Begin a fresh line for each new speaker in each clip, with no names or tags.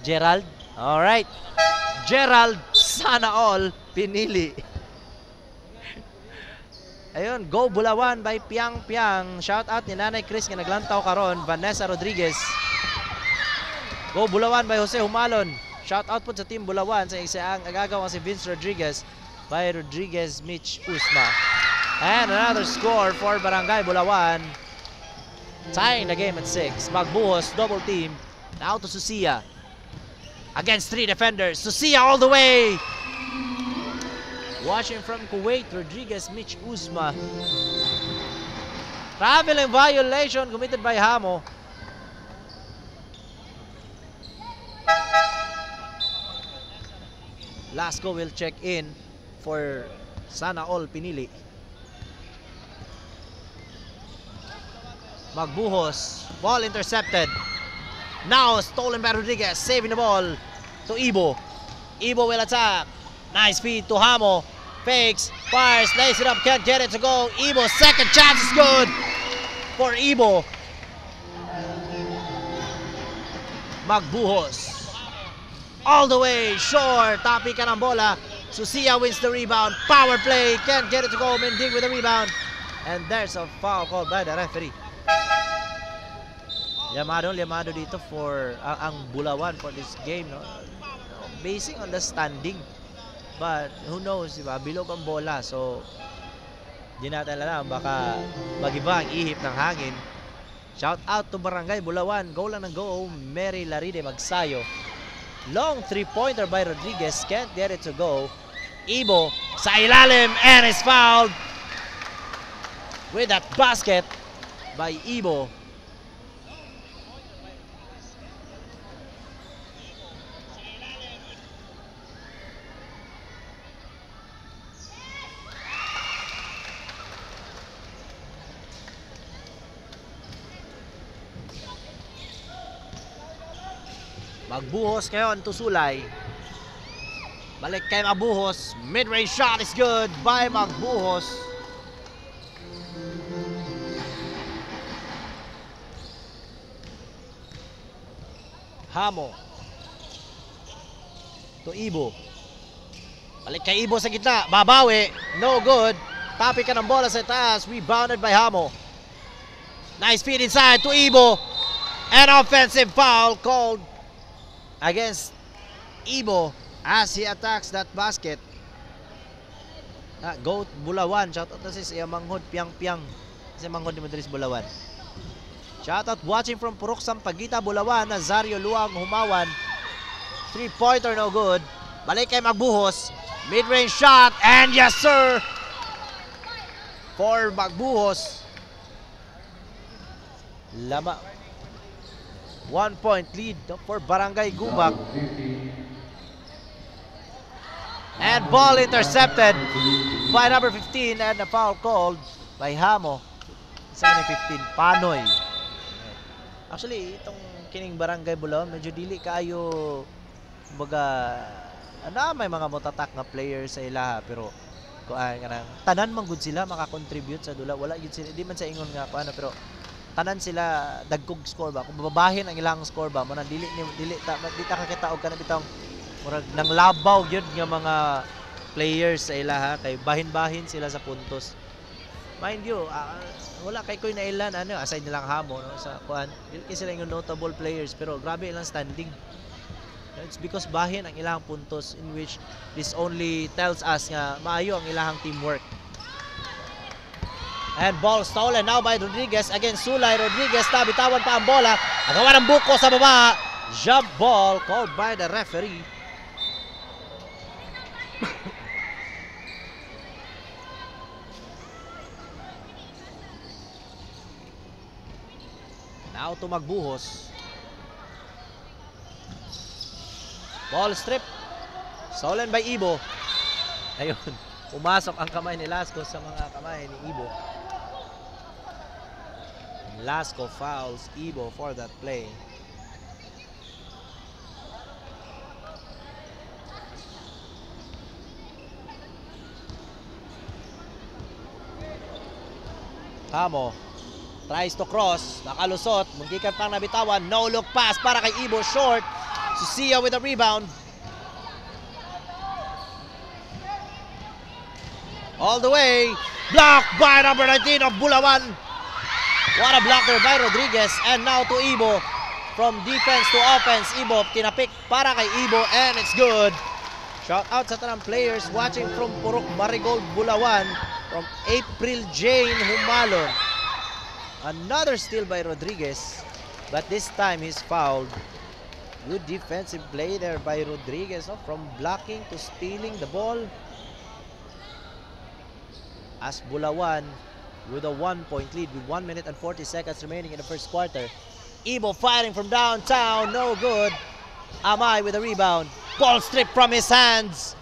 Gerald. Alright. Gerald, sana all, pinili. Ayun, go Bulawan by Piang Piang. Shout out ni Nanay Chris nga naglantaw karon. Vanessa Rodriguez. Go Bulawan by Jose Humalon. Shout out po sa team Bulawan sa isa ang agagaw si Vince Rodriguez by Rodriguez Mitch Usma. And another score for Barangay Bulawan. Tying the game at 6. Magbuhos, double team. Now to Susia. Against 3 defenders. Susia all the way. Watching from Kuwait, Rodriguez Mitch Usma. Traveling violation committed by Hamo. Lasco will check in for sana all pinili. Magbuhos. Ball intercepted. Now stolen by Rodriguez. Saving the ball to Ibo. Ibo will attack. Nice feed to Hamo. Fakes. Fires. Lays it up. Can't get it to go. Ibo. Second chance is good for Ibo. Magbuhos. All the way. Short. Tapi ka ng bola. Susia wins the rebound. Power play. Can't get it to go. Mendig with the rebound. And there's a foul called by the referee. Llamado dito for ang Bulawan for this game, no? Basing on the standing. But who knows, diba? Bilog ang bola. So, di natin alam. Baka mag-iba ang ihip ng hangin. Shout out to Barangay Bulawan. Go lang ng go. Mary Laride Magsayo. Long three-pointer by Rodriguez. Can't get it to go. Ibo sa ilalim and is fouled with that basket by Ibo. Magbuhos ngayon to Sulay. Balik kay Magbuhos. Mid-range shot is good by Magbuhos. Hamo. To Ibo. Balik kay Ibo sa gitna. Babawi. No good. Tapi ka ng bola sa taas. Rebounded by Hamo. Nice feed inside to Ibo. An offensive foul called against Ibo as he attacks that basket. Go Bulawan. Shout out to si Manghod Piang Piang. Kasi Manghod ni Madrid Bulawan. Shout out watching from Purok Sampaguita Bulawan. Nazario Luang Humawan. 3-pointer no good. Balik kay Magbuhos. Mid-range shot and yes sir for Magbuhos. 1-point lead for Barangay Gubac. And ball intercepted by number 15 and a foul called by Hamo. 15 Panoy. Actually, itong kining Barangay Bulawan, medyo dili kayo baga may mga motatak na players sa ilaha pero tanan man gud sila maka-contribute sa dula. Wala gid sila, di man sa ingon nga paano pero tanan sila dagkog score ba kung babahin ang ilang score ba mo na dili ta kakita og kana bitong murag nang labaw gyud nga mga players sa ilaha kay bahin-bahin sila sa puntos. Mind you, wala kay koy na ilan aside nilang Hamo no, sa kuan dili sila yung notable players pero grabe ilang standing. It's because bahin ang ilang puntos in which this only tells us nga maayo ang ilang teamwork. And ball stolen now by Rodriguez against Sulay. Rodriguez, bitawan pa ang bola. Agawa ng buko sa baba. Jump ball called by the referee. Now to Magbuhos. Ball strip. Stolen by Ibo. Ayun. Pumasok ang kamay ni Lasco sa mga kamay ni Ibo. Lasco fouls Ibo for that play. Hamo tries to cross, nakalusot, muntikan pang nabitawan, no look pass para kay Ibo, short. Susia with a rebound. All the way. Blocked by number 19 of Bulawan. What a block there by Rodriguez. And now to Ibo. From defense to offense. Ibo tinapik para kay Ibo. And it's good. Shout out sa tanang players watching from Purok Marigold, Bulawan. From April Jane Humalon. Another steal by Rodriguez. But this time he's fouled. Good defensive play there by Rodriguez. From blocking to stealing the ball. As Bulawan with a 1-point lead with 1 minute and 40 seconds remaining in the first quarter. Ibo firing from downtown. No good. Amay with a rebound. Ball stripped from his hands.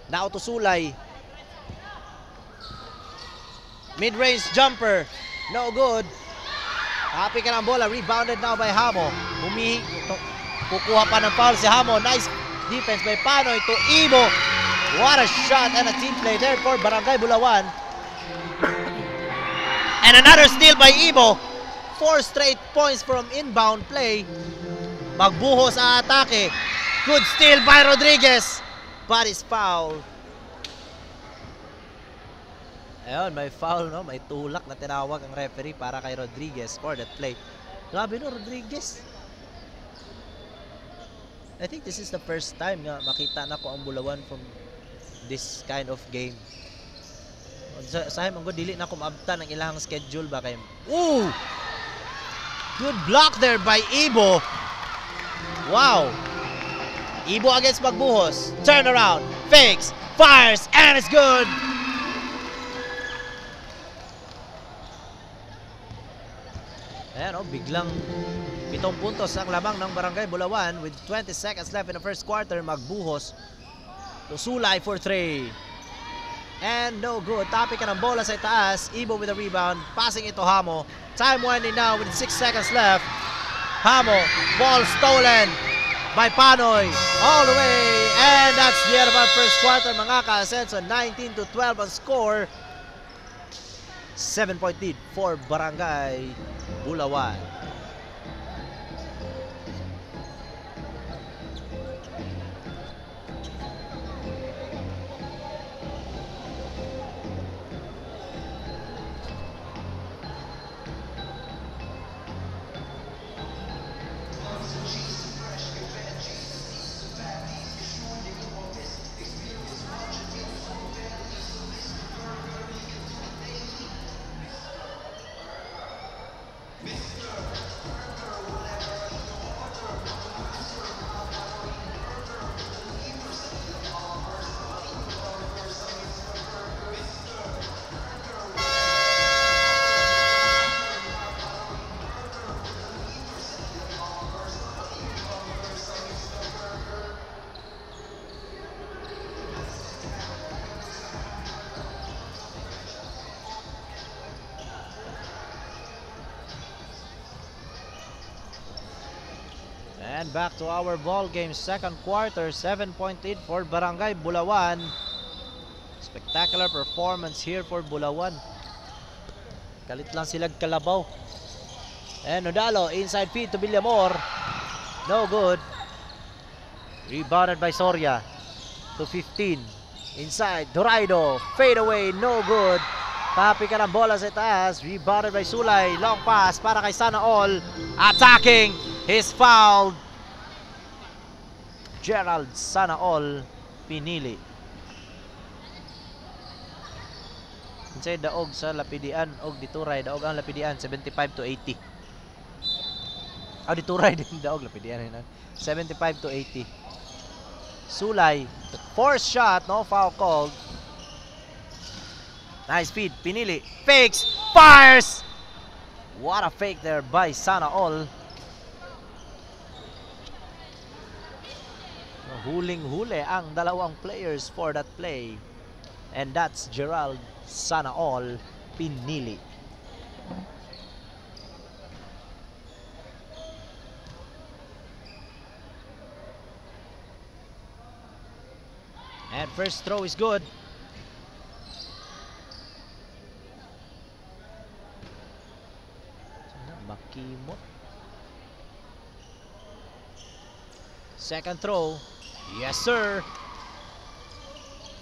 Now to Sulay. Mid-range jumper. No good. Happy ka ng bola. Rebounded now by Hamo. Kukuha pa ng foul si Hamo. Nice defense by Panoy to Ibo. What a shot and a team play there for Barangay Bulawan. And another steal by Ibo. 4 straight points from inbound play. Magbuho sa atake. Good steal by Rodriguez. But it's foul. Ayun, may foul, no? May tulak na tinawag ang referee para kay Rodriguez for that play. Grabe no, Rodriguez. I think this is the first time nga makita na ko ang Bulawan from this kind of game. Sa him ang dili na ko maabtan ang ilang schedule ba kay. Ooh! Good block there by Ibo. Wow. Ibo against Magbuhos. Turn around. Fakes. Fires. And it's good. Ayan o, biglang 7 puntos ang lamang ng Barangay Bulawan with 20 seconds left in the first quarter. Magbuhos to Sulay for 3. And no good. Tapi ka ng bola sa itaas. Ibo with a rebound. Passing it to Hamo. Time winding now with 6 seconds left. Hamo. Ball stolen by Panoy. All the way. And that's the end of our first quarter mga ka-Asenso. 19-12 ang score. 7-point lead for Barangay Bulawan. And back to our ball game, second quarter, 7-point lead for Barangay Bulawan. Spectacular performance here for Bulawan. Kalit lang sila kalabaw. And Nodalo, inside feed to Villamor. No good. Rebounded by Soria to 15. Inside, Doraido, fade away, no good. Tapi ka ng bola sa taas. Rebounded by Sulay. Long pass para kay Sana All. Attacking. He's fouled. Gerald Sana All pinili. Inside daog sa Lapidian. Og dituray. Daog ang Lapidian. 75-80. Dituray din daog. Lapidian. 75-80. Sulay. Forced shot. No foul called. Nice feed. Pinili. Fakes. Fires. What a fake there by Sana All. Huling-huli ang dalawang players for that play. And that's Gerald Sana All Pinili. And first throw is good. Makimot. Second throw. Yes, sir.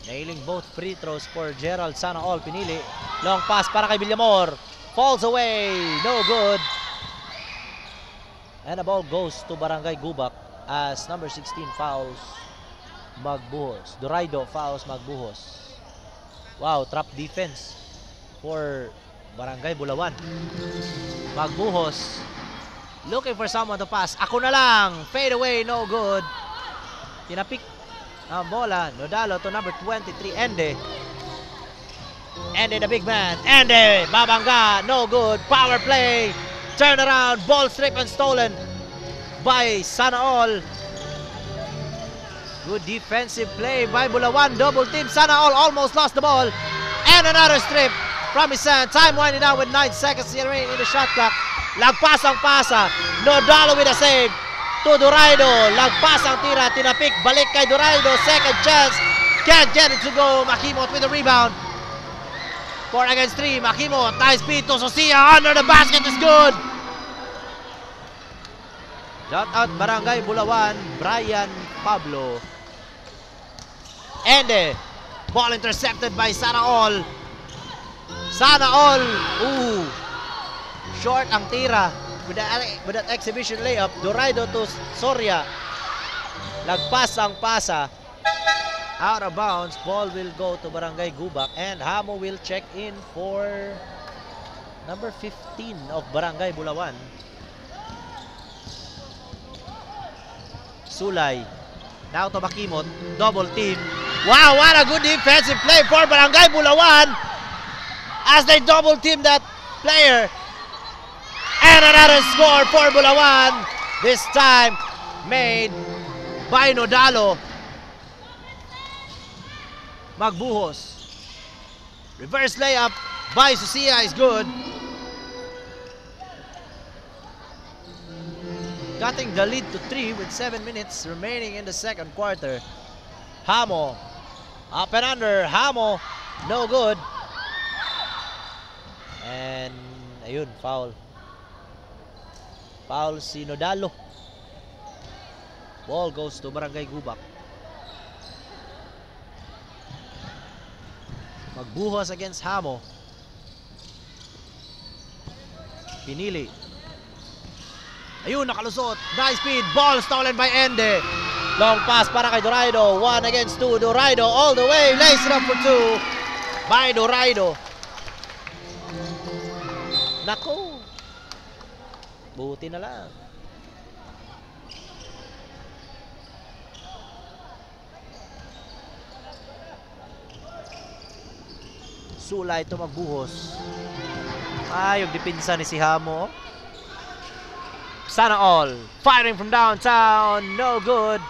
Nailing both free throws for Gerald. Sana all pinili. Long pass para kay Villamor. Falls away. No good. And the ball goes to Barangay Gubac as number 16 fouls Magbuhos. Doraido fouls Magbuhos. Wow, trap defense for Barangay Bulawan. Magbuhos looking for someone to pass. Ako na lang. Fade away, no good. Tinapik ang bola. Nodalo to number 23, Ende. Ende the big man. Ende, babangga, no good. Power play. Turn around, ball stripped and stolen by Sana All. Good defensive play by Bulawan. Double team. Sana All almost lost the ball. And another strip from his hand. Time winding down with 9 seconds remaining in the shot clock. Lagpas ang pasa. Nodalo with a save to Doraido. Lagpas ang tira. Tinapik. Balik kay Doraido. Second chance. Can't get it to go. Makimot with the rebound. 4 against 3. Makimot. Nice speed to Sosia. Under the basket is good. Shout out Barangay Bulawan. Brian Pablo. Ende. Ball intercepted by Sana All. Sana All. Ooh. Short ang tira. With that exhibition layup. Doraido to Soria. Lagpas ang pasa. Out of bounds. Ball will go to Barangay Gubac. And Hamo will check in for number 15 of Barangay Bulawan. Sulay. Now to Makimot. Double team. Wow, what a good defensive play for Barangay Bulawan as they double team that player. And another score for Bulawan. This time made by Nodalo. Magbuhos. Reverse layup by Sosia is good. Cutting the lead to 3 with 7 minutes remaining in the second quarter. Hamo. Up and under. Hamo. No good. And ayun, foul. Foul si Nodalo. Ball goes to Barangay Gubac. Magbuhos against Hamo. Pinili. Ayun, nakalusot. Nice speed. Ball stolen by Ende. Long pass para kay Doraido. 1 against 2. Doraido all the way. Lays it up for 2 by Doraido. Nako. Buti na lang. Sulay to Magbuhos. Yung dipinsa ni si Hamo. Sana All. Firing from downtown. No good.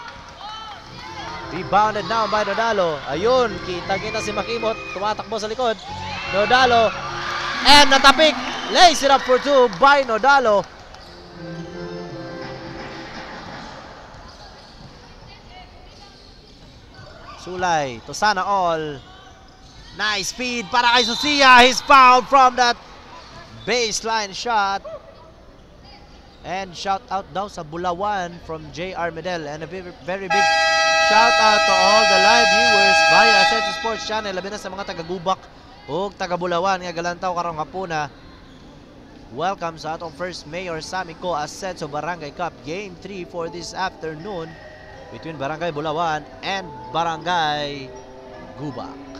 Rebounded now by Nodalo. Ayun. Kita-kita si Makimot. Tumatakbo sa likod. Nodalo. And natapik. Lays it up for 2 by Nodalo. Sulay to Sana All. Nice speed para kay Sosia. He's fouled from that baseline shot. And shout out daw sa Bulawan from J.R. Medel. And a very big shout out to all the live viewers via Ascenso Sports Channel. Labi na sa mga taga-Gubac o taga-Bulawan nga galantaw karong hapuna. Welcome sa atong first Mayor Samico Ascenso Barangay Cup Game 3 for this afternoon between Barangay Bulawan and Barangay Gubac.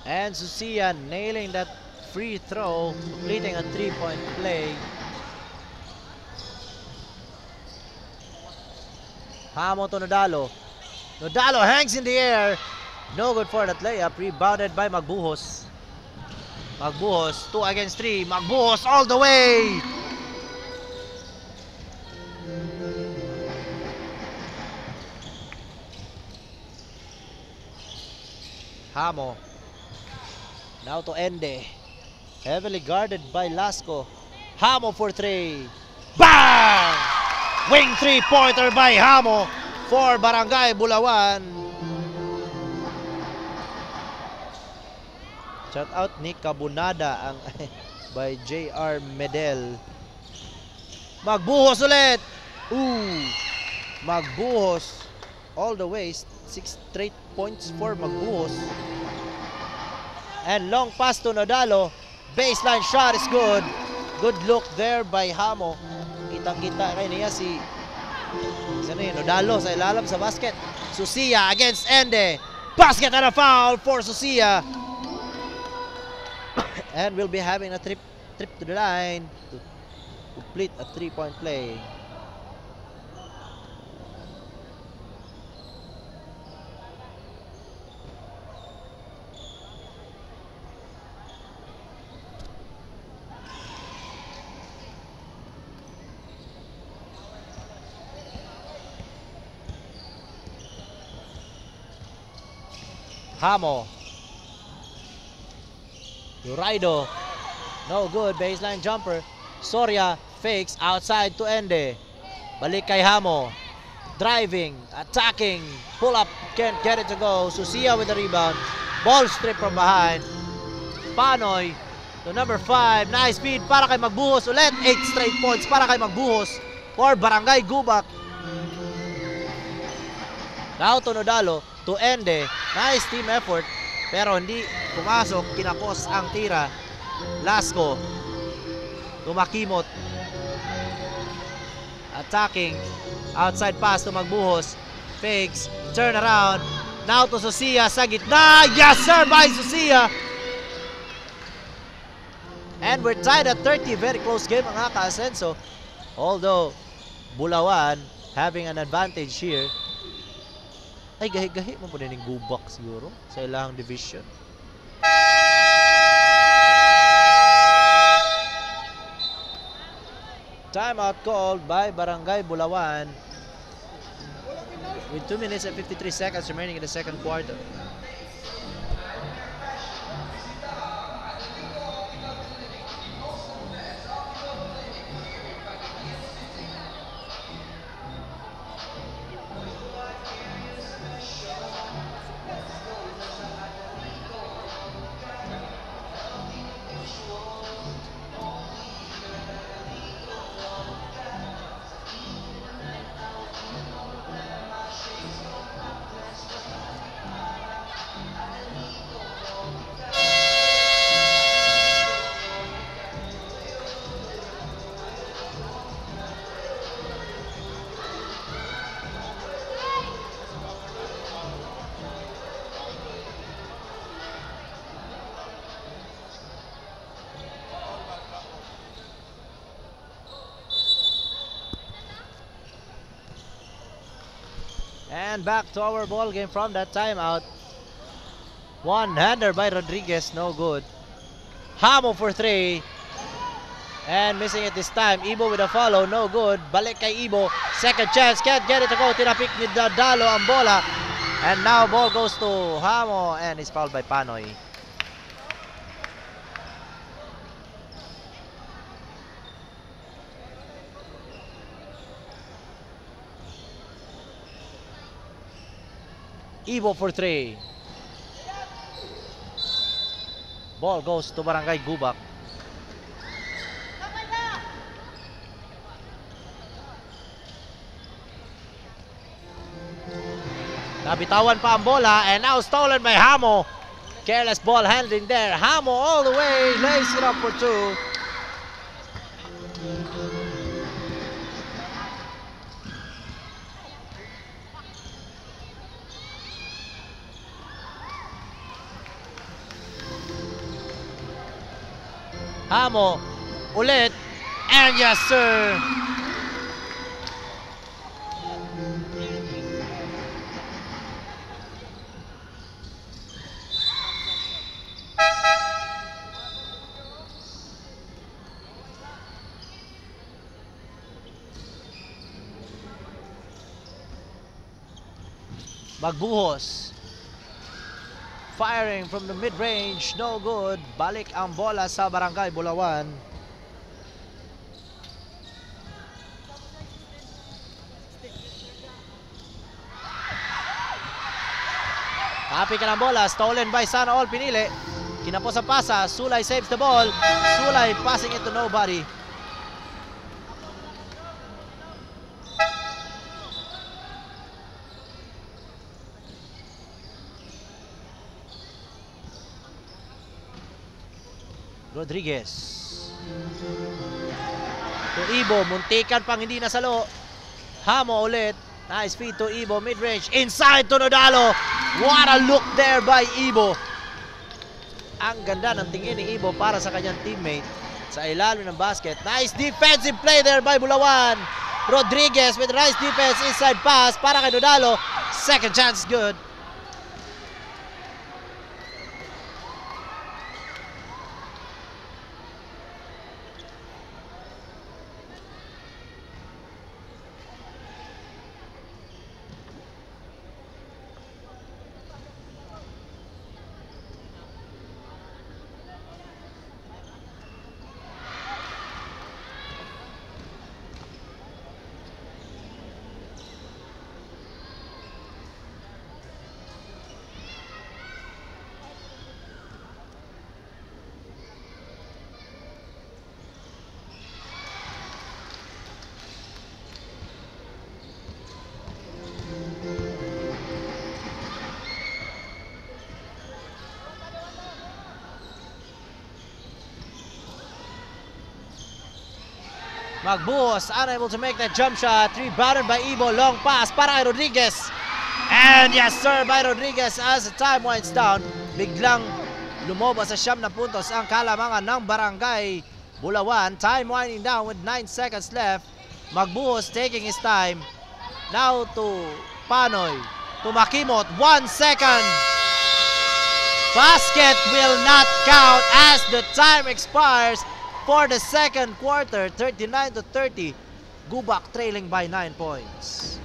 And Sosia nailing that free throw, completing a 3-point play. Hamo to Nodalo. Nodalo hangs in the air. No good for that layup. Rebounded by Magbuhos. Magbuhos, 2 against 3. Magbuhos all the way. Hamo. Now to Ende. Heavily guarded by Lasco. Hamo for 3. Bang! Wing 3-pointer by Hamo for Barangay Bulawan. Shout out ni Kabunada ang by JR Medel. Magbuhos ulit. Magbuhos all the way. 6 straight points for Magbuhos. And long pass to Nodalo. Baseline shot is good. Good look there by Hamo. Kitang-kita kay niya si Nodalo sa ilalim sa basket. Susia against Ende. Basket and a foul for Susia. And we'll be having a trip to the line to complete a 3-point play. Hamo. Uraido. No good. Baseline jumper. Soria fakes outside to Ende. Balik kay Hamo. Driving. Attacking. Pull up. Can't get it to go. Susia with the rebound. Ball strip from behind. Panoy to number 5. Nice feed para kay Magbuhos. Ulit. 8 straight points para kay Magbuhos for Barangay Gubac. Now to Nodalo. To Ende. Nice team effort. Pero hindi pumasok. Kinakos ang tira. Lasco. Tumakimot. Attacking. Outside pass to Magbuhos. Fakes. Turn around. Now to Susia sa gitna. Yes sir by Susia. And we're tied at 30. Very close game mga ka-Asenso. Although Bulawan having an advantage here. Ay, gahi-gahi mo po din yung Gubac siguro sa ilang division. Timeout called by Barangay Bulawan with 2 minutes and 53 seconds remaining in the second quarter. And back to our ball game from that timeout. One-hander by Rodriguez, no good. Hamo for 3. And missing it this time. Ibo with a follow, no good. Balik kay Ibo. Second chance, can't get it to go. Tinapik ni Nodalo ang bola. And now ball goes to Hamo and is fouled by Panoy. Ibo for 3. Ball goes to Barangay Gubac. Nabitawan pa ang bola and now stolen by Hamo. Careless ball handling there. Hamo all the way, lays it up for 2. Hamo ulit, and yes sir. Magbuhos. Firing from the mid-range, no good. Balik ang bola sa Barangay Bulawan. Copy ka ng bola, stolen by Sana All, pinili. Kinapos ang pasa, Sulay saves the ball. Sulay passing it to nobody. Rodriguez. To Ibo, muntikan pang hindi nasalo. Hamo ulit. Nice feed to Ibo, mid-range. Inside to Nodalo. What a look there by Ibo. Ang ganda ng tingin ni Ibo para sa kanyang teammate sa ilalim ng basket. Nice defensive play there by Bulawan. Rodriguez with nice defense, inside pass para kay Nodalo. Second chance good. Magbuhos, unable to make that jump shot. Rebounded by Ibo. Long pass para kay Rodriguez. And yes sir, by Rodriguez as the time winds down. Biglang lumobas sa 9 na puntos ang kalamangan ng Barangay Bulawan. Time winding down with 9 seconds left. Magbuhos taking his time. Now to Panoy. To Makimot. 1 second. Basket will not count as the time expires. For the second quarter, 39-30, Gubac trailing by 9 points.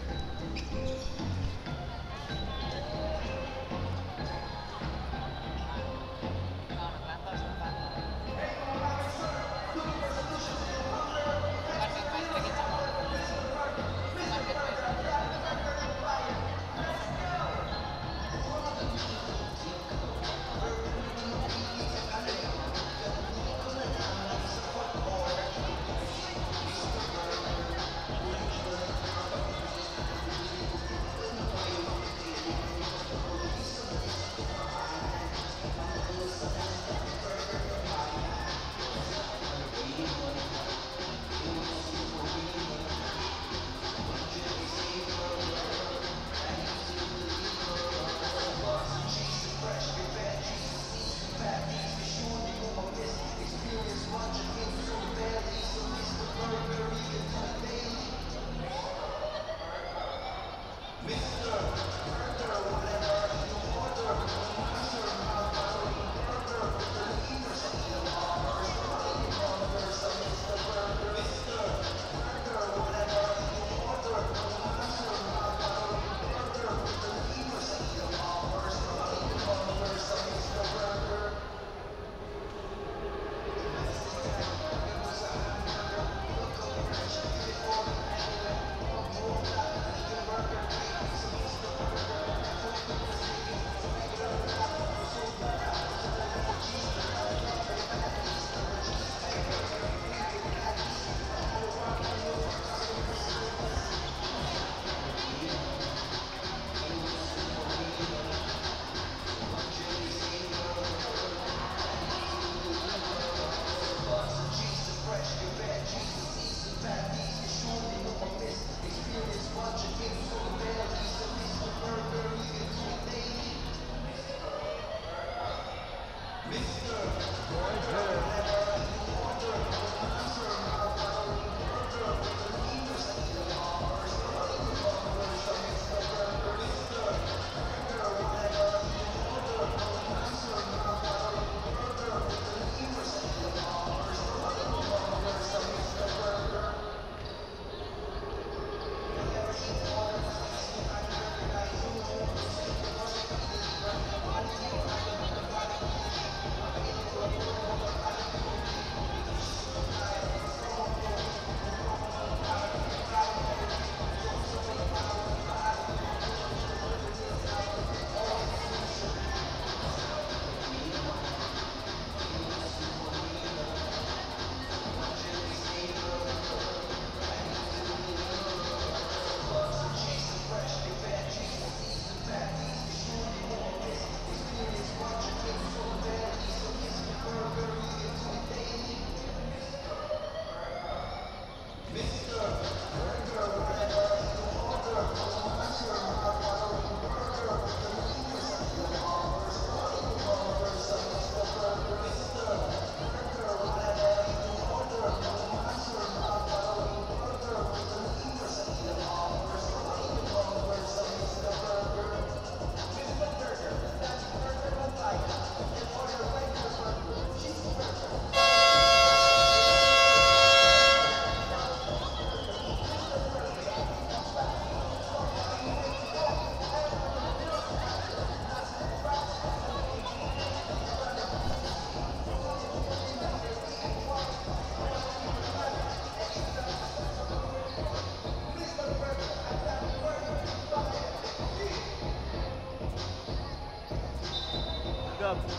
Lab.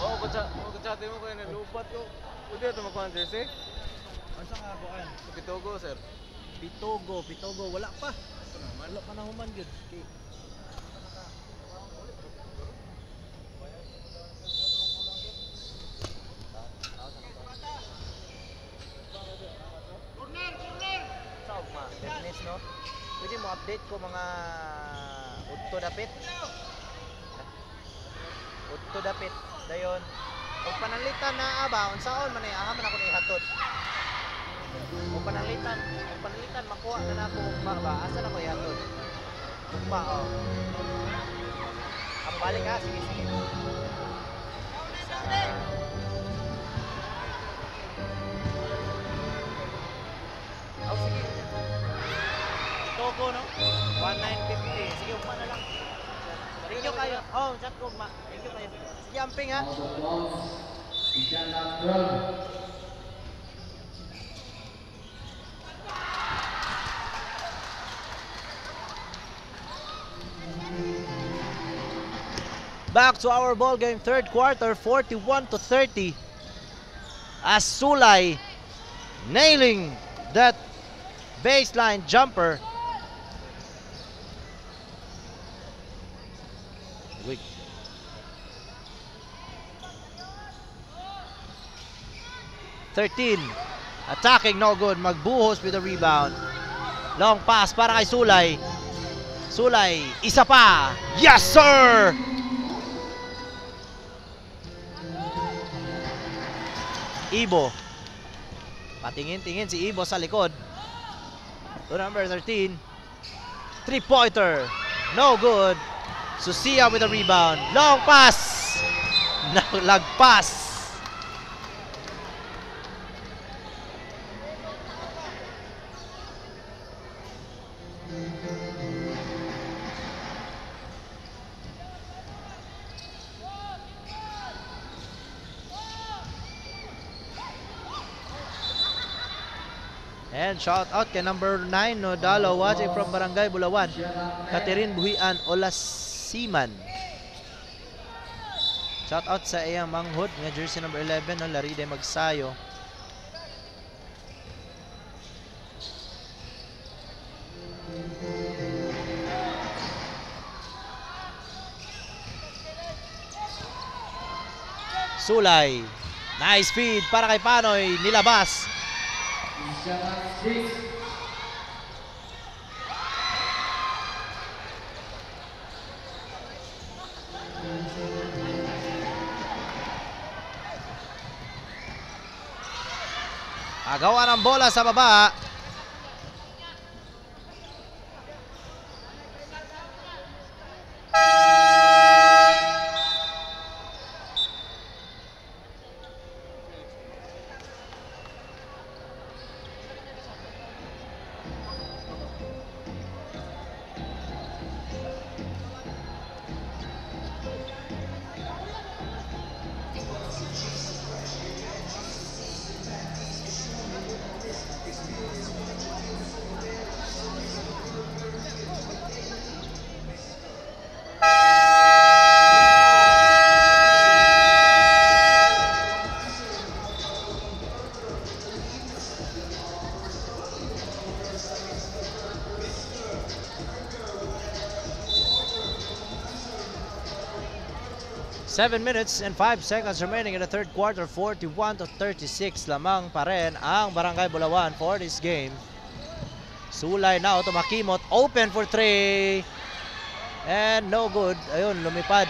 Oo, kutsate mo kayo na lupat ko. Pwede ito makuha ang jersey?
Ano sa nga buwan?
Pitogo, sir.
Pitogo. Wala pa. Wala pa na human yun. Okay. Business, no? Pwede mo update ko mga udto dapit dayon og pananglitan na aba unsaon man ay aha man ako ni hatod og pananglitan makuha na nako ugma ba asa na ko ihatod ugma ang balik ka sige sige Togo, no? 1950. Sige, ugma na lang. Thank you kayo. Oh, chat ko ugma. Thank you kayo. Sige, amping ha. Back to our ball game, third quarter, 41-30. As Sulay nailing that baseline jumper. Weak. Attacking, no good. Magbuhos with the rebound. Long pass para kay Sulay. Sulay, isa pa. Yes, sir! Ibo. Patingin-tingin si Ibo sa likod. To number 13. Three-pointer. No good. Susia with a rebound. Long pass. Lagpas. And shout out kay number 9 no Dalo watching from Barangay Bulawan. Catherine Buhian Olasiman. Shout out sa iyang manghod nga jersey number 11 no Laride Magsayo. Sulay. Nice feed para kay Panoy, nilabas. Agawan ang bola sa baba. Seven minutes and 5 seconds remaining in the third quarter. 41-36 lamang pa rin ang Barangay Bulawan for this game. Sulay na makimot. Open for 3. And no good. Ayun, lumipad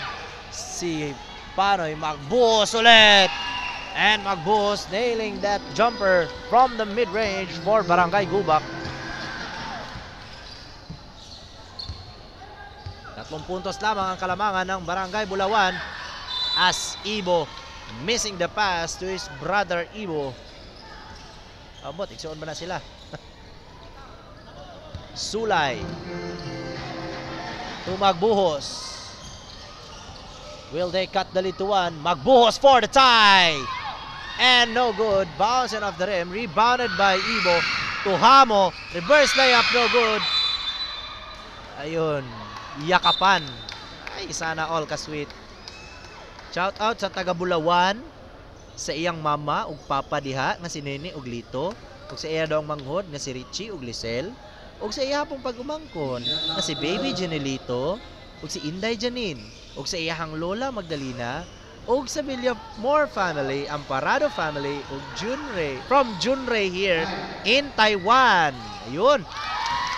si Panoy. Magbuhos ulit. And Magbuhos nailing that jumper from the mid-range for Barangay Gubac. 3 puntos lamang ang kalamangan ng Barangay Bulawan. As Ibo missing the pass to his brother Ibo. Abot, iksoon ba na sila? Sulay to Magbuhos. Will they cut the lead to 1? Magbuhos for the tie. And no good. Bouncing off the rim. Rebounded by Ibo to Hamo. Reverse layup, no good. Ayun. Yakapan. Ay, sana all ka-sweet. Shout out sa taga Bulawan, sa iyang mama ug papa diha nga si Nene ug Lito, ug sa iya daw ang manghod nga si Richie ug Lisel, ug sa iya pong pagumangkon nga si Baby Janelito, ug si Inday Janine, ug sa iyahang lola Magdalena, ug sa Villamor family, Amparado family, ug Junrei, from Junrei here in Taiwan. Ayun.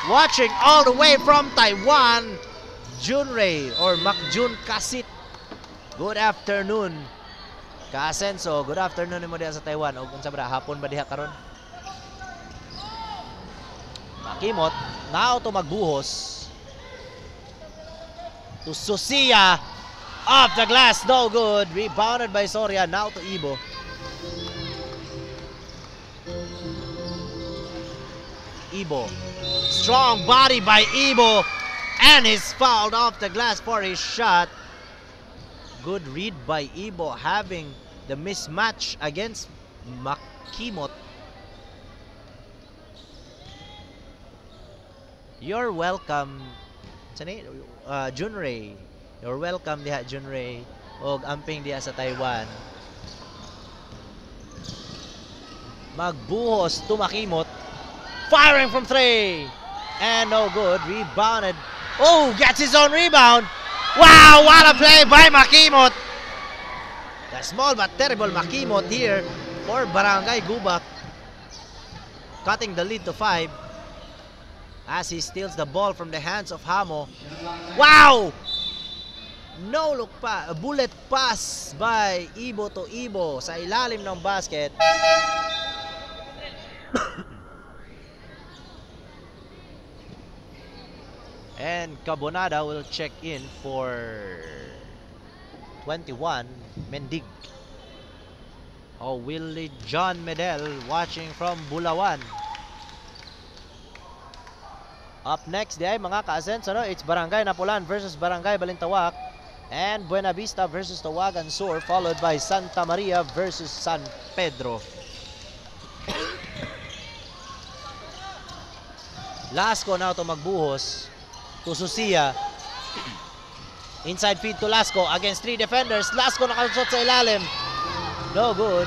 Watching all the way from Taiwan, Junrei or Macjun Kasit. Good afternoon. Ka-Asenso, good afternoon mo diha sa Taiwan. O kung sabra, hapon ba diha karon? Makimot, now to magbuhos. To Susia. Off the glass, no good. Rebounded by Soria, now to Ibo. Ibo. Strong body by Ibo. And he's fouled off the glass for his shot. Good read by Ibo, having the mismatch against Makimot. You're welcome, Junrei. You're welcome diha, Junrei. Og amping diha sa Taiwan. Magbuhos to Makimot. Firing from 3. And no good. Rebounded. Oh, gets his own rebound. Wow, what a play by Makimot. The small but terrible Makimot here for Barangay Gubat. Cutting the lead to 5 as he steals the ball from the hands of Hamo. Wow! No look pa, a bullet pass by Ibo to Ibo sa ilalim ng basket. And Cabonada will check in for 21, Mendig. Oh, Willie John Medel watching from Bulawan. Up next, di ay mga ka-Asenso, no? It's Barangay Napulan versus Barangay Balintawak. And Buena Vista versus Tawagan Sur, followed by Santa Maria versus San Pedro. Lasco now to magbuhos. To Susia. Inside feed to Lasco against 3 defenders. Lasco nakalusot sa ilalim. No good.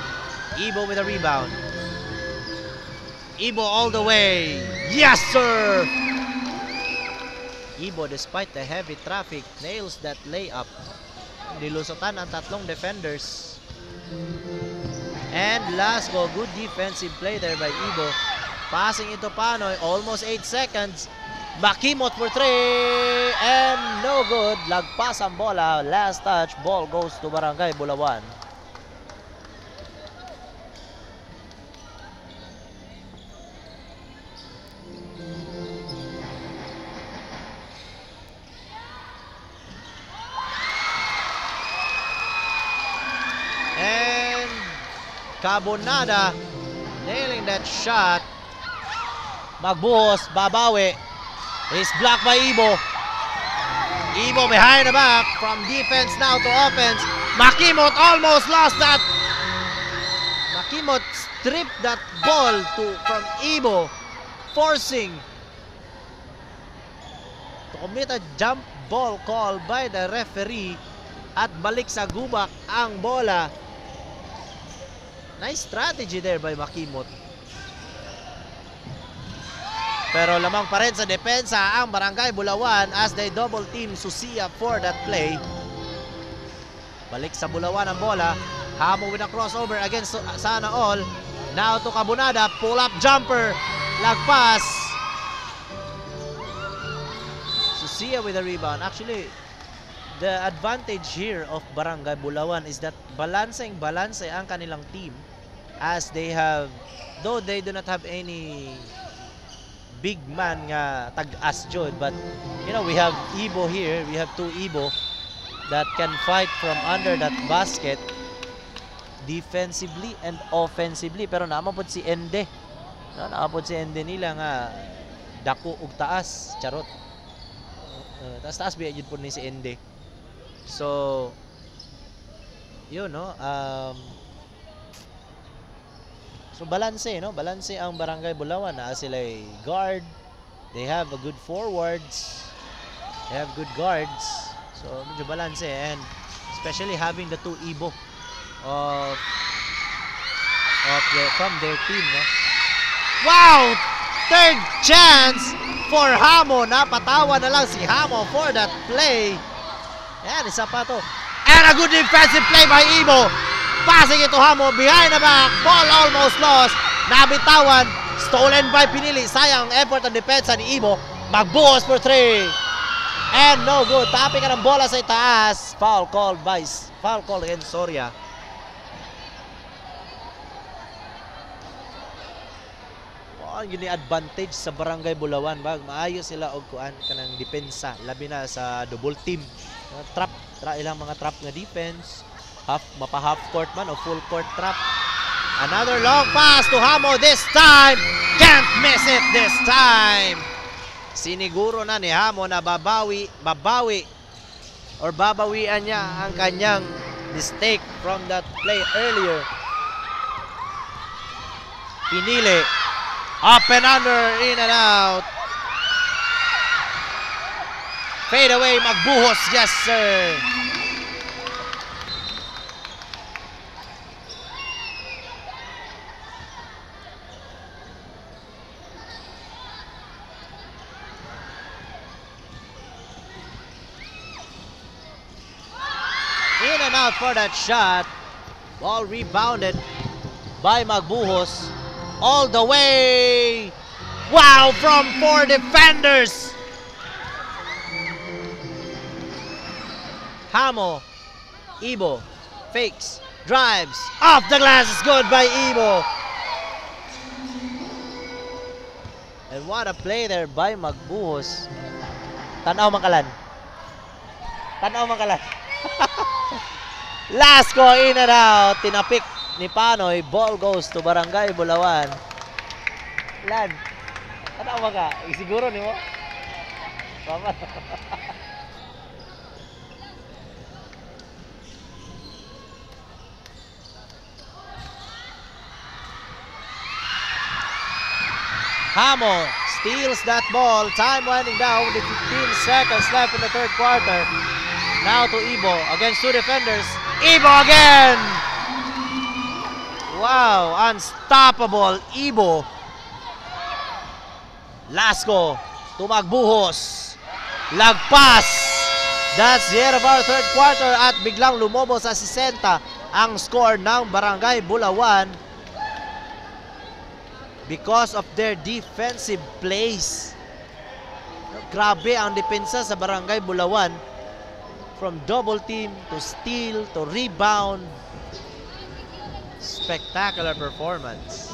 Ibo with a rebound. Ibo all the way. Yes, sir! Ibo, despite the heavy traffic, nails that layup. Nilusotan ang 3 defenders. And Lasco, good defensive play there by Ibo. Passing into Panoy, almost 8 seconds. Makimot for 3 and no good. Lagpas ang bola. Last touch. Ball goes to Barangay Bulawan. And Cabonada nailing that shot. Magbuhos, babawi. Is blocked by Ibo. Ibo behind the back from defense now to offense. Makimot almost lost that. Makimot stripped that ball from Ibo, forcing to commit a jump ball call by the referee at balik sa gubak ang bola. Nice strategy there by Makimot. Pero lamang pa rin sa depensa ang Barangay Bulawan as they double team Susia for that play. Balik sa Bulawan ang bola. Hamo with a crossover against Sana All. Now to Cabonada. Pull up jumper. Lagpas. Susia with a rebound. Actually, the advantage here of Barangay Bulawan is that balance ang kanilang team as they have, though they do not have any big man nga tag-as jud, but you know, we have Ibo here. We have 2 Ibo that can fight from under that basket defensively and offensively. Pero naman po si Ende. Naman po si Ende nila nga dako ug taas. Charot. Taas biya jud po ni si Ende. So yun, no? So balanse, no? Balanse ang Barangay Bulawan. Sila ay guard. They have a good forwards. They have good guards. So medyo balanse, and especially having the 2 Ibo of from their team, no? Wow! Third chance for Hamo. Napatawa na lang si Hamo for that play. Yan, isa pa to. And a good defensive play by Ibo. Passing it to Hamo. Behind the back. Ball almost lost. Nabitawan. Stolen by Pinili. Sayang effort ang depensa ni Ibo. Magbuhos for 3. And no good. Tapping ka ng bola sa itaas. Foul call against Soria. Yun yung advantage sa Barangay Bulawan. Maayos sila og kuan kanang depensa, labi na sa double team. Trap, ilang mga trap nga defense. Mapa half court man o full court trap. Another long pass to Hamo this time. Can't miss it this time. Siniguro na ni Hamo na babawian niya ang kanyang mistake from that play earlier. Pinili. Up and under, in and out. Fade away, Magbuhos, yes sir. In and out for that shot. Ball rebounded by Magbuhos. All the way. Wow, from 4 defenders. Hamo. Ibo. Fakes. Drives. Off the glass is good by Ibo. And what a play there by Magbuhos. Tanaw Mangkalan. Last go, in and out. Tinapik ni Panoy. Ball goes to Barangay Bulawan. Lad, tanaw ka? Siguro ni mo? Mama. Hamo steals that ball. Time winding down with 15 seconds left in the third quarter. Now to Ibo against 2 defenders. Ibo again! Wow, unstoppable Ibo. Lasco to Magbuhos. Lagpas. That's the end of our third quarter at biglang lumobo sa 60 ang score ng Barangay Bulawan because of their defensive plays. Grabe ang depensa sa Barangay Bulawan, from double team to steal to rebound. Spectacular performance.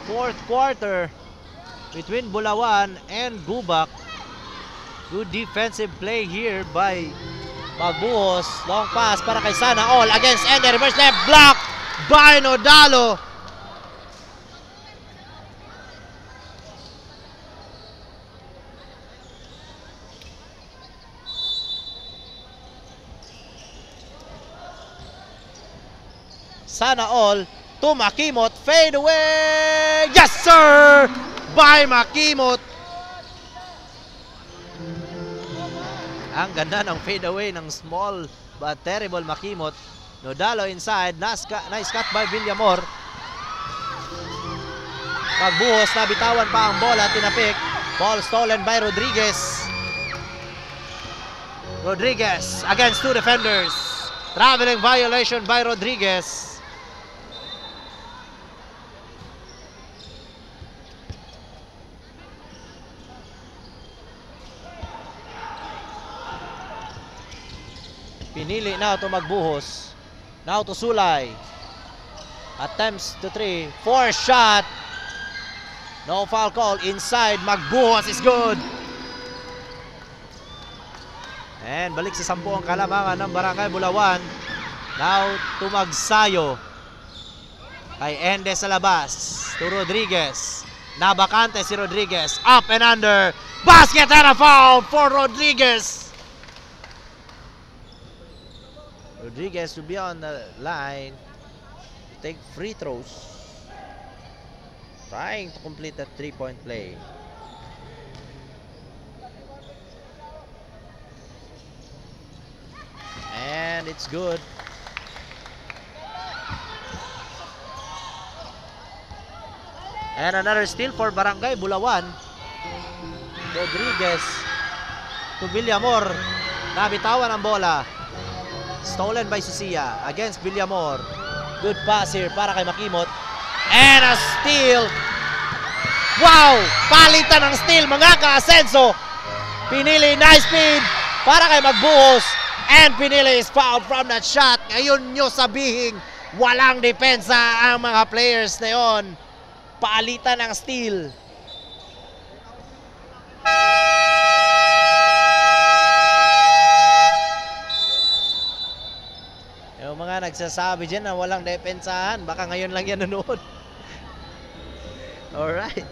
Fourth quarter between Bulawan and Gubac. Good defensive play here by Magbuhos. Long pass para kay Sana All against Ender. Reverse left block by Nodalo. Sana All to Makimot, fade away! Yes, sir! By Makimot. Ang ganda ng fade away ng small but terrible Makimot. Nodalo inside. Nice cut by Villamor. Magbuhos, nabitawan pa ang bola, tinapik. Ball stolen by Rodriguez. Rodriguez against two defenders. Traveling violation by Rodriguez. Pinili now to Magbuhos. Now to Sulay. Attempts to 3. 4 shot. No foul call. Inside. Magbuhos is good. And balik sa 10 ang kalamangan ng Barangay Bulawan. Now to Magsayo. Kay Ende sa labas. To Rodriguez. Nabakante si Rodriguez. Up and under. Basket and a foul for Rodriguez. Rodriguez will be on the line to take free throws. Trying to complete that 3-point play. And it's good. And another steal for Barangay Bulawan. Rodriguez to Villamor. Nabitawan ang bola. Stolen by Susia against Villamor. Good pass here para kay Makimot. And a steal. Wow! Palitan ng steal mga ka-Asenso. Pinili, nice speed para kay Magbuhos. And Pinili is fouled from that shot. Ngayon nyo sabihin, walang depensa ang mga players na yon. Palitan ng steal. Yung mga nagsasabi dyan na walang depensahan, baka ngayon lang yan nanood. Alright.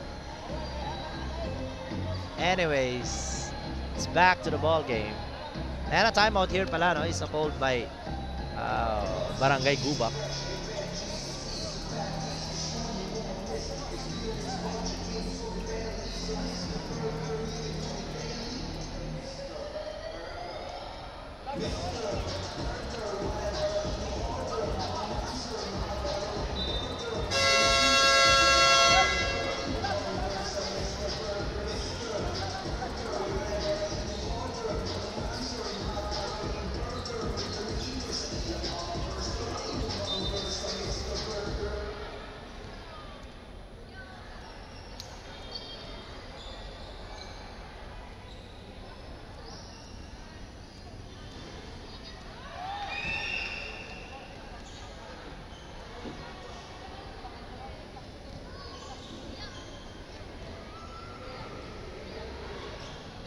Anyways, it's back to the ball game. And a timeout here pala, no? Is called by Barangay Gubac.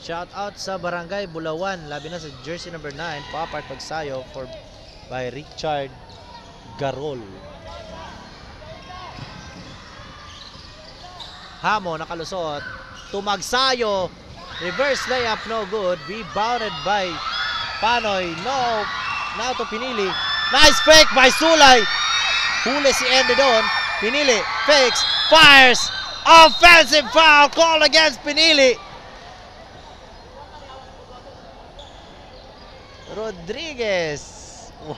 Shout out sa Barangay Bulawan, labi na sa jersey number 9, Papart Pagsayo by Richard Garol. Hamo nakalusot, Tumagsayo, reverse layup, no good. Rebounded by Panoy, no. Now to Pinili, nice fake by Sulay. Huli si Ende doon. Pinili, fakes, fires, offensive foul called against Pinili. Rodriguez. Wow.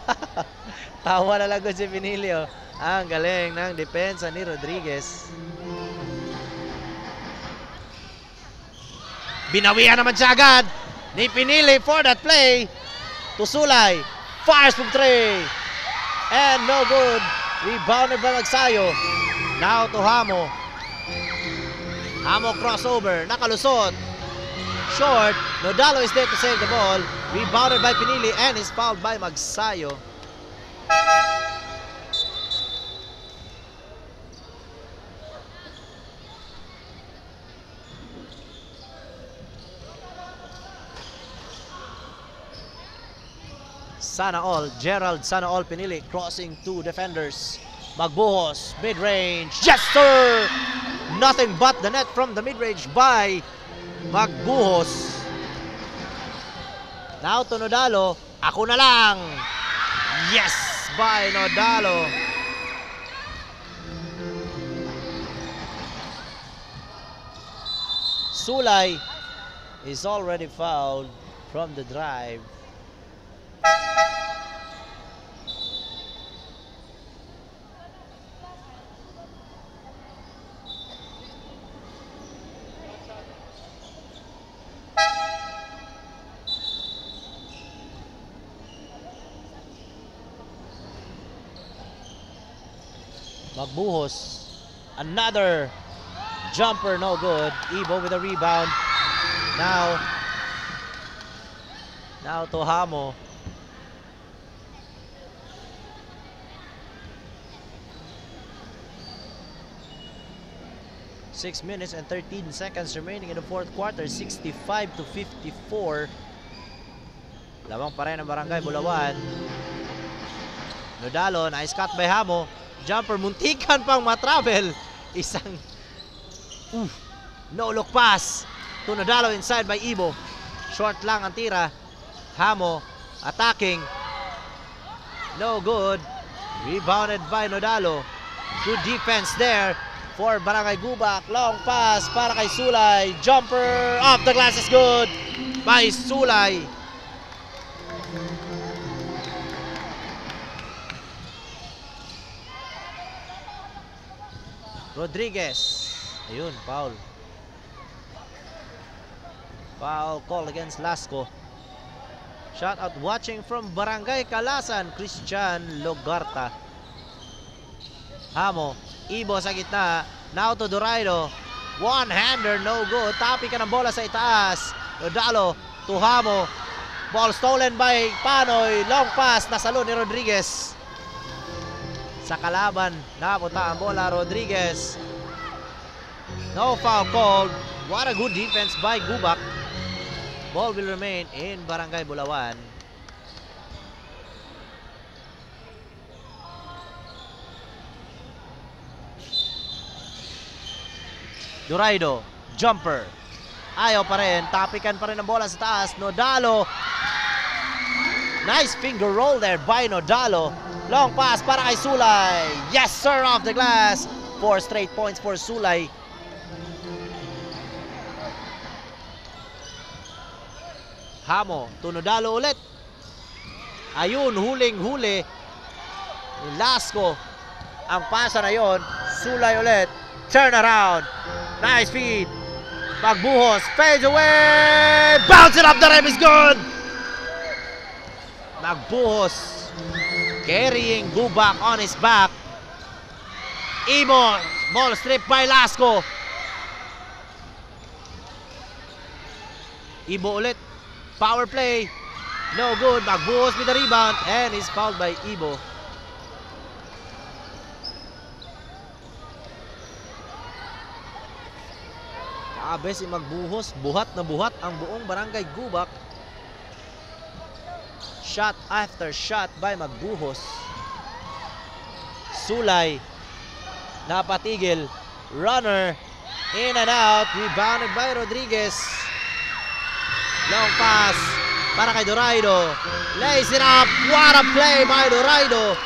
Tawa na lang si Pinili. Oh. Ang galing ng depensa ni Rodriguez. Binawian naman siya agad ni Pinili for that play. Tusulay. Fires from 3. And no good. Rebounded by Magsayo. Now to Hamo. Hamo crossover. Nakalusot. Short. Nodalo is there to save the ball. Rebounded by Pinili and is fouled by Magsayo. Sana all, Gerald Sana all Pinili crossing two defenders. Magbuhos, mid-range. Yes, sir! Nothing but the net from the mid-range by Magbuhos. Now to Nodalo. Ako na lang. Yes, by Nodalo. Sulay is already fouled from the drive. Magbuhos. Another jumper, no good. Ibo with a rebound. Now to Hamo. Six minutes and 13 seconds remaining in the fourth quarter. 65-54. Lamang pa rin ang Barangay Bulawan. Nodalo, nice cut by Hamo. Jumper, muntikan pang matravel. Isang no look pass to Nodalo inside by Ibo. Short lang ang tira. Hamo attacking. No good. Rebounded by Nodalo. Good defense there for Barangay Gubac. Long pass para kay Sulay. Jumper off the glass is good by Sulay. Rodriguez. Ayun, foul. Foul call against Lasco. Shout out watching from Barangay Kalasan, Christian Logarta. Hamo, Ibo sa gitna. Now to Doraido. One-hander, no good. Tapi ka ng bola sa itaas. Nodalo to Hamo. Ball stolen by Panoy. Long pass, nasalo ni Rodriguez. Sa kalaban, napunta ang bola Rodriguez. No foul called. What a good defense by Gubac. Ball will remain in Barangay Bulawan. Doraido, jumper. Ayaw pa rin, tapikan pa rin ang bola sa taas. Nodalo. Nice finger roll there by Nodalo. Long pass para kay Sulay. Yes sir, off the glass. 4 straight points for Sulay. Hamo, to Nodalo ulit. Ayun, huling-huli. Lasco. Ang pasa na yon. Sulay ulit. Turn around. Nice feed. Magbuhos. Fades away. Bounce it up the rim is good. Magbuhos. Carrying Gubac on his back. Ibo. Ball stripped by Lasco. Ibo ulit. Power play. No good. Magbuhos with the rebound. And is fouled by Ibo. Abe si Magbuhos. Buhat na buhat ang buong Barangay Gubac. Shot after shot by Magbuhos. Sulay. Napatigil. Runner. In and out. Rebounded by Rodriguez. Long pass para kay Doraido. Lays it up. What a play by Doraido.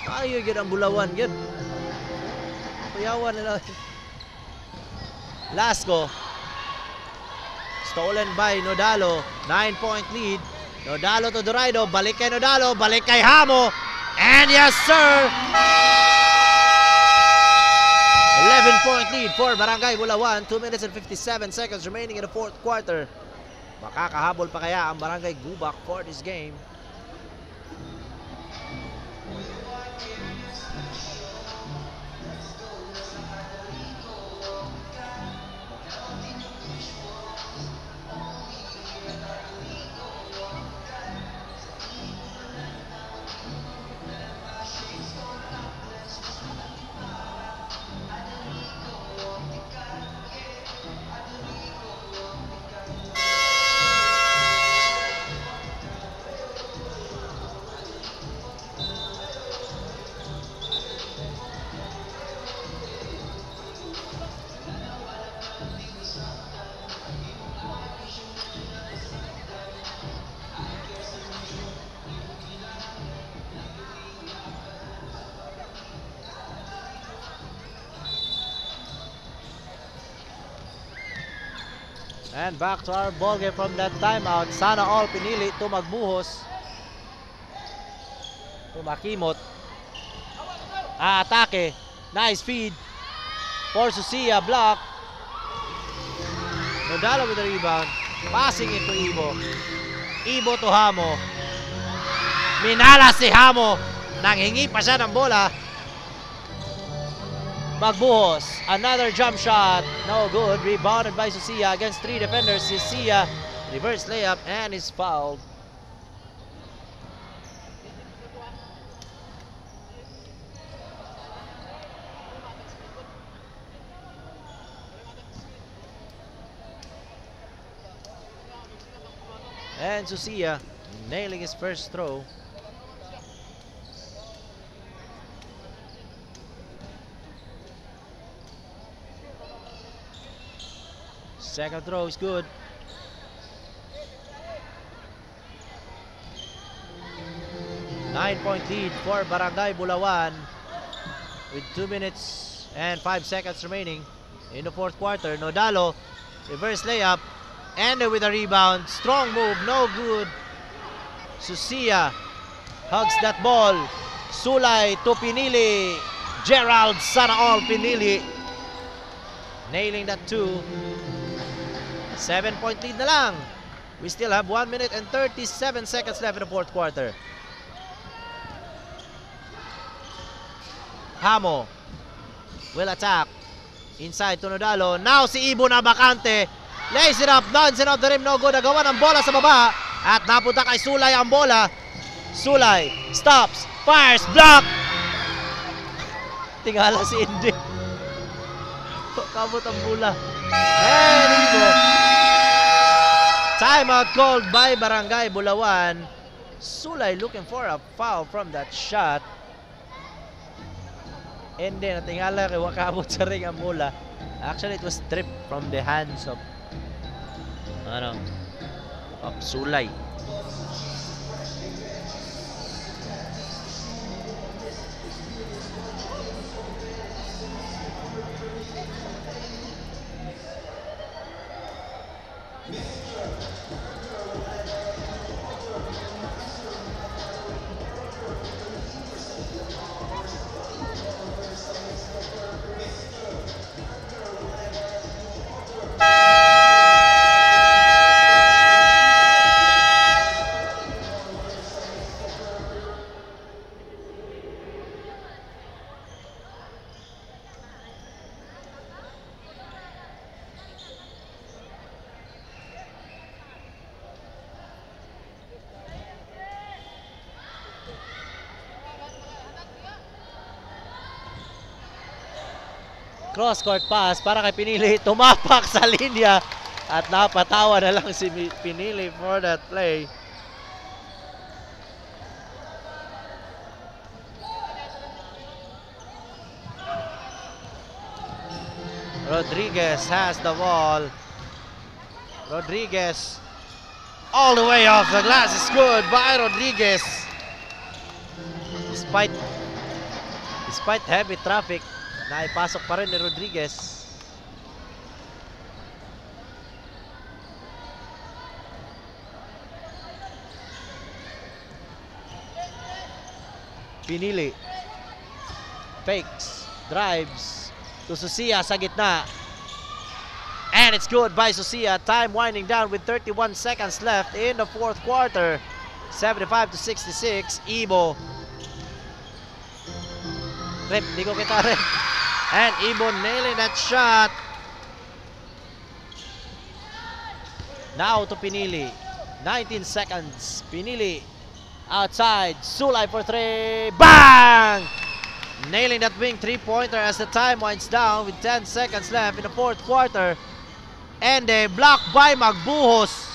Ayaw yun ang Bulawan yun. Payawan nila. Lasco. Stolen by Nodalo. 9-point lead. Nodalo to Doraido. Balik kay Nodalo. Balik kay Hamo. And yes sir. 11-point lead for Barangay Bulawan. 2 minutes and 57 seconds remaining in the fourth quarter. Makakahabol pa kaya ang Barangay Gubac for this game? And back to our ball game from that timeout. Sana all pinili to magbuhos. Tumakimot. Atake. Nice feed. For Susia, block. Nodalo with the rebound. Passing it to Ibo. Ibo to Hamo. Minala si Hamo. Nanghingi pa siya ng bola. Magbuhos. Another jump shot. No good. Rebounded by Susia against 3 defenders. Susia reverse layup and is fouled. And Susia nailing his first throw. Second throw is good. Nine-point lead for Barangay Bulawan with 2 minutes and 5 seconds remaining in the fourth quarter. Nodalo, reverse layup, and with a rebound. Strong move, no good. Susia hugs that ball. Sulay to Pinili. Gerald sana all Pinili. Nailing that 2. 7-point lead na lang. We still have 1 minute and 37 seconds left in the fourth quarter. Hamo will attack. Inside to Nodalo. Now si Ibo na bakante. Lays it up. Dancing off the rim. No good. Nagawa ng bola sa baba. At napunta kay Sulay ang bola. Sulay stops. Fires. Block. Tingala si Indy. Kabot ang bola. And Ibo. Timeout called by Barangay Bulawan. Sulay looking for a foul from that shot. And then, natingala kay wakabot sa ring ang bola. Actually, it was stripped from the hands of Sulay. Cross-court pass para kay Pinili. Tumapak sa linya. At napatawa na lang si Pinili for that play. Rodriguez has the ball. Rodriguez all the way off the glass is good by Rodriguez. Despite heavy traffic, naipasok pa rin ni Rodriguez. Pinili. Fakes. Drives to Susia sa gitna. And it's good by Susia. Time winding down with 31 seconds left in the fourth quarter. 75-66. Ibo. Rep, di ko kita rep. And Ibo nailing that shot. Now to Pinili. 19 seconds. Pinili outside. Sulay for 3. Bang! Nailing that wing three-pointer as the time winds down with 10 seconds left in the fourth quarter. And a block by Magbuhos.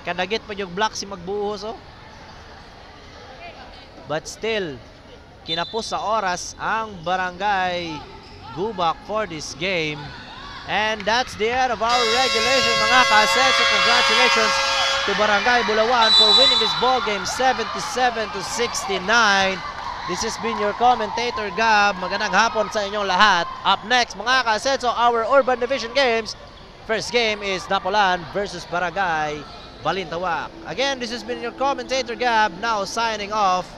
Kadagit pa yung block si Magbuhos, oh. But still, kinapos sa oras ang Barangay Gubac for this game. And that's the end of our regulation, mga kaset. So congratulations to Barangay Bulawan for winning this ball game 77-69. This has been your commentator, Gab. Magandang hapon sa inyong lahat. Up next, mga kaset, so our Urban Division games First game is Napolan versus Barangay Balintawak. Again, this has been your commentator Gab, now signing off.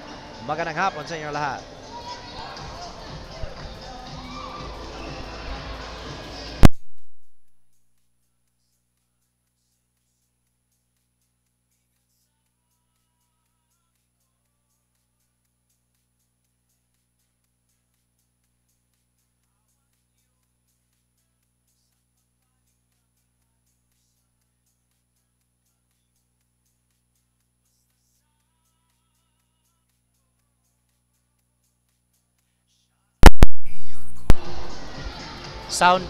Magandang hapon sa inyo lahat. Sound